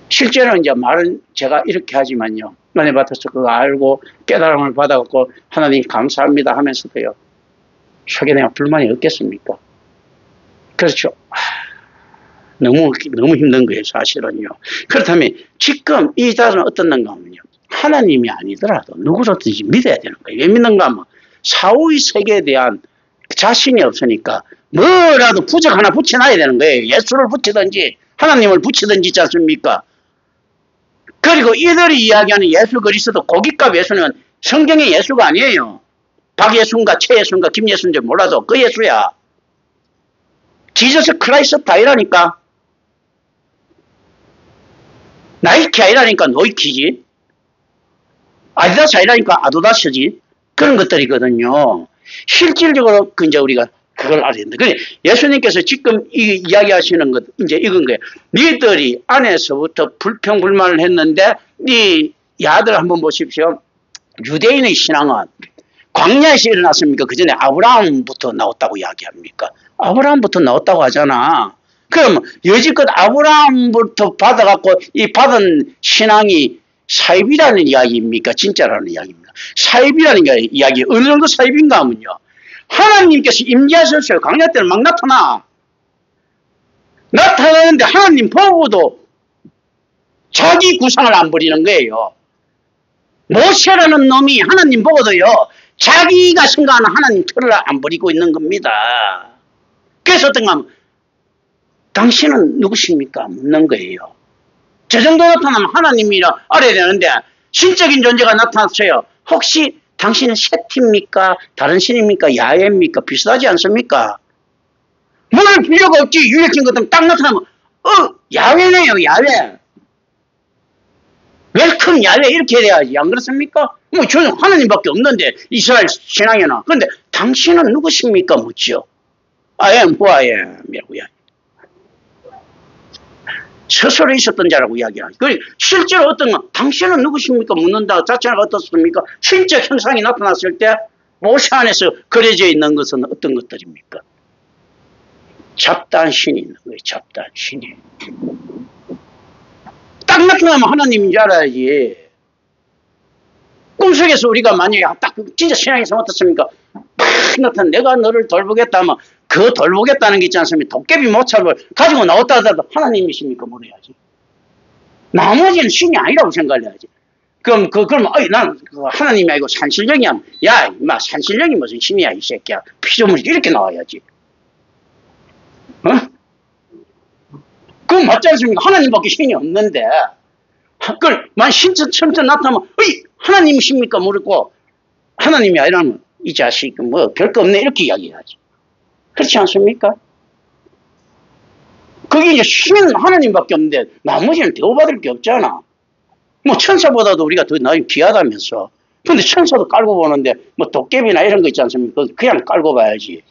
실제로 이제 말은 제가 이렇게 하지만요. 은혜 받아서 그거 알고 깨달음을 받아갖고 하나님 감사합니다 하면서도요. 속에 내가 불만이 없겠습니까? 그렇죠. 너무 힘든 거예요, 사실은요. 그렇다면 지금 이 자는 어떻는가 하면요. 하나님이 아니더라도 누구든지 믿어야 되는 거예요. 왜 믿는가 하면 사후의 세계에 대한 자신이 없으니까 뭐라도 부적 하나 붙여놔야 되는 거예요. 예수를 붙이든지 하나님을 붙이든지 있지 않습니까? 그리고 이들이 이야기하는 예수 그리스도 고깃값 예수는 성경의 예수가 아니에요. 박예수인가 최예수인가 김예수인지 몰라도 그 예수야. 지저스 크라이스트 아니라니까. 나이키 아니라니까 노이키지. 아디다스 아니라니까 아도다스지. 그런 것들이거든요. 실질적으로 이제 우리가 그걸 알아야 된다. 그래 예수님께서 지금 이야기하시는 것 이제 이건 거예요. 니들이 안에서부터 불평불만을 했는데 네 아들 한번 보십시오. 유대인의 신앙은 광야에서 일어났습니까? 그 전에 아브라함부터 나왔다고 이야기합니까? 아브라함부터 나왔다고 하잖아. 그럼 여지껏 아브라함부터 받아갖고 이 받은 신앙이 사입이라는 이야기입니까? 진짜라는 이야기입니까? 사입이라는 이야기 어느 정도 사입인가 하면요. 하나님께서 임재하셨어요. 광야 때는 막 나타나는데 하나님 보고도 자기 구상을 안 버리는 거예요. 모세라는 놈이 하나님 보고도요. 자기가 생각하는 하나님 틀을 안 버리고 있는 겁니다. 그래서 어떤가 하면 당신은 누구십니까? 묻는 거예요. 저 정도 나타나면 하나님이라 알아야 되는데 신적인 존재가 나타났어요. 혹시 당신은 셋입니까? 다른 신입니까? 야훼입니까? 비슷하지 않습니까? 물을 필요가 없지. 유력한 것들은 딱 나타나면 야훼네요. 야훼. 웰컴 야훼 이렇게 해야지. 안 그렇습니까? 뭐 저는 하나님밖에 없는데 이스라엘 신앙에는. 그런데 당신은 누구십니까? 묻죠. I am who I am 이라고 이야기. 스스로 있었던 자라고 이야기하죠. 실제로 당신은 누구십니까? 묻는다 자체가 어떻습니까? 신적 형상이 나타났을 때 모세 안에서 그려져 있는 것은 어떤 것들입니까? 잡다한 신이 있는 거예요. 잡다한 신이. 딱 나타나면 하나님인 줄 알아야지. 꿈속에서 우리가 만약에 딱 진짜 신앙에서 어떻습니까? 막 나타나 내가 너를 돌보겠다 하면 그 돌보겠다는 게 있지 않습니까? 도깨비 모습을 가지고 나왔다 하더라도 하나님이십니까? 물어야지. 나머지는 신이 아니라고 생각을 해야지. 그럼 난 하나님이 아니고 산신령이야. 야, 임마, 산신령이 무슨 신이야, 이 새끼야. 피조물이 이렇게 나와야지. 그건 맞지 않습니까? 하나님밖에 신이 없는데. 그걸, 신처럼 나타나면, 하나님이십니까? 물었고, 하나님이 아니라면, 이 자식, 별거 없네. 이렇게 이야기해야지. 그렇지 않습니까? 그게 이제 신은 하나님밖에 없는데, 나머지는 대우받을 게 없잖아. 천사보다도 우리가 더 귀하다면서. 근데 천사도 깔고 보는데, 도깨비나 이런 거 있지 않습니까? 그냥 깔고 봐야지.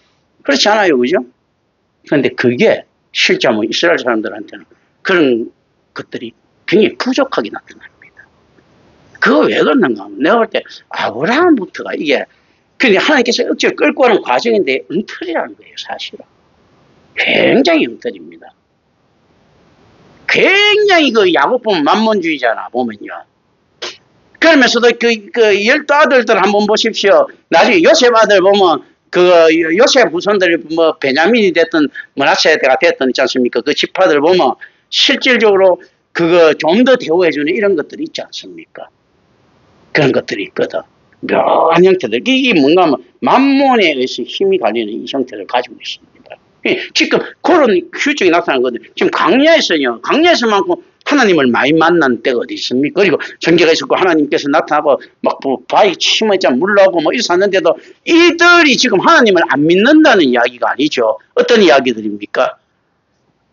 그렇지 않아요, 그죠? 근데 그게 실제 이스라엘 사람들한테는 그런 것들이 굉장히 부족하게 나타납니다. 그거 왜 그러는가 하면 내가 볼 때 아브라함부터가 이게 근데 하나님께서 억지로 끌고 가는 과정인데 엉터리라는 거예요, 사실은. 굉장히 엉터리입니다. 굉장히 야곱 보면 만몬주의잖아, 보면요. 그러면서도 그 열두 아들들 한번 보십시오. 나중에 요셉 아들 보면 요셉 후손들이 베냐민이 됐든 므낫세가 됐든 있지 않습니까? 그 지파들 보면 실질적으로 좀 더 대우해주는 이런 것들이 있지 않습니까? 그런 것들이 있거든. 묘한 형태들. 이게 뭔가 하면 만몬에 의해서 힘이 갈리는 이 형태를 가지고 있습니다. 지금 그런 휴증이 나타난 건데 지금 강야에서만큼 하나님을 많이 만난 때가 어디 있습니까? 그리고 전개가 있었고 하나님께서 나타나고 바위 치면 물러오고 이래서 하는데도 이들이 지금 하나님을 안 믿는다는 이야기가 아니죠. 어떤 이야기들입니까?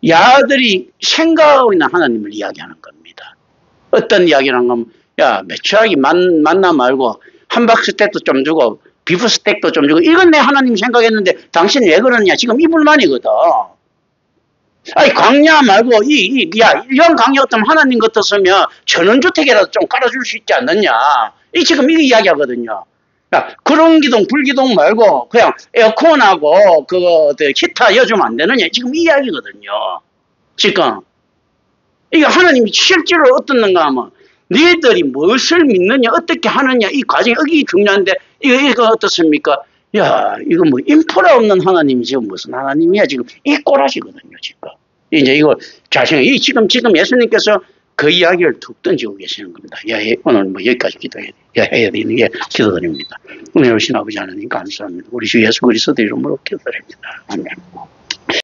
야들이 생각하고 있는 하나님을 이야기하는 겁니다. 어떤 이야기라는 건 야, 매출하기 만나 말고 함박스텍도 좀 주고 비프스텍도 좀 주고 이건 내 하나님 생각했는데 당신 왜 그러냐? 지금 이 불만이거든. 아니 광야 말고 이런 광야 같으면 하나님 같았으면 전원주택이라도 좀 깔아줄 수 있지 않느냐? 지금 이 이야기하거든요. 야, 그런 기둥 불기둥 말고 그냥 에어컨하고 히터 여주면 안 되느냐? 지금 이 이야기거든요. 지금 이게 하나님이 실제로 어떻는가 하면 너희들이 무엇을 믿느냐 어떻게 하느냐 이 과정이 여기 중요한데 이거 어떻습니까? 야, 이거 인프라 없는 하나님이 지금 무슨 하나님이야, 지금. 이 꼬라지거든요, 지금. 이제 이거 지금 예수님께서 그 이야기를 툭 던지고 계시는 겁니다. 오늘 여기까지 해야 되는 게 기도드립니다. 은혜로우신 아버지 하나님 감사합니다. 우리 주 예수 그리스도 이름으로 기도드립니다. 아멘.